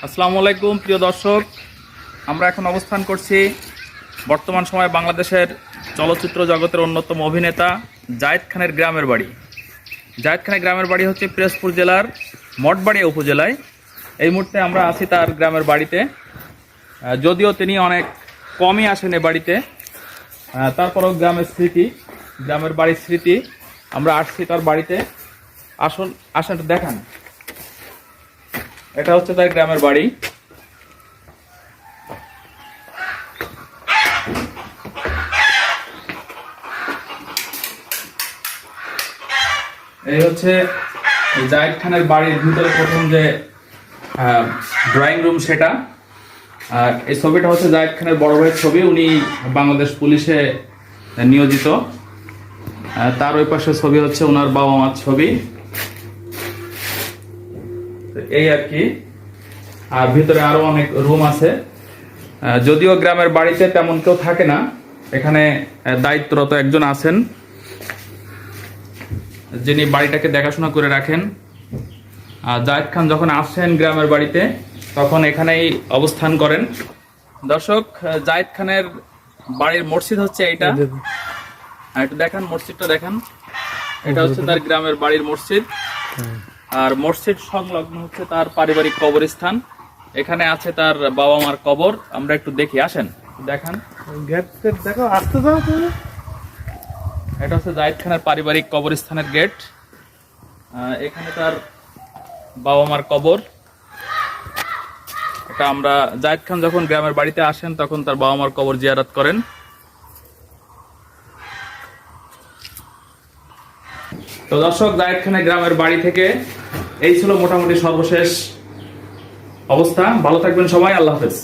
আসসালামু আলাইকুম প্রিয় দর্শক, আমরা এখন অবস্থান করছি বর্তমান সময়ে বাংলাদেশের চলচ্চিত্র জগতের অন্যতম অভিনেতা জায়েদ খানের গ্রামের বাড়ি। জায়েদ খানের গ্রামের বাড়ি হচ্ছে পিরোজপুর জেলার মঠবাড়িয়া উপজেলায়। এই মুহূর্তে আমরা আছি তার গ্রামের বাড়িতে। যদিও তিনি অনেক কমই আসেন এ বাড়িতে, তারপরেও গ্রামের বাড়ির স্মৃতি আমরা আসছি তার বাড়িতে। আসেন দেখান, এটা হচ্ছে তার গ্রামের বাড়ি। এই হচ্ছে জায়েদ খানের বাড়ির ভিতরে প্রথম যে ড্রয়িং রুম, সেটা। আর এই ছবিটা হচ্ছে জায়েদ খানের বড় ভাইয়ের ছবি। উনি বাংলাদেশ পুলিশে নিয়োজিত। তার ওই পাশে ছবি হচ্ছে ওনার বাবা মার ছবি। এই আর কি। আর ভিতরে আরো অনেক রুম আছে। যদিও গ্রামের বাড়িতে তেমন কেউ থাকে না, এখানে দায়িত্বরত একজন আছেন যিনি বাড়িটাকে দেখাশোনা করে রাখেন। জায়েদ খান যখন আসেন গ্রামের বাড়িতে তখন এখানেই অবস্থান করেন। দর্শক, জায়েদ খানের বাড়ির মসজিদ হচ্ছে এইটা। একটু দেখান, মসজিদটা দেখান। এটা হচ্ছে তার গ্রামের বাড়ির মসজিদ। আর মসজিদ সংলগ্ন হচ্ছে তার পারিবারিক কবরস্থান। এখানে আছে তার বাবা মার কবর। আমরা একটু দেখি, আসেন দেখান। দেখো, আসতে দাও তুমি। এটা হচ্ছে জায়েদ খানের পারিবারিক কবরস্থানের গেট। এখানে তার বাবা মার কবর। এটা আমরা জায়েদ খান যখন গ্রামের বাড়িতে আসেন তখন তার বাবা মার কবর জিয়ারত করেন। তো দর্শক, জায়েদ খানের গ্রামের বাড়ি থেকে এই ছিল মোটামুটি সর্বশেষ অবস্থা। ভালো থাকবেন সবাই, আল্লাহ হাফেজ।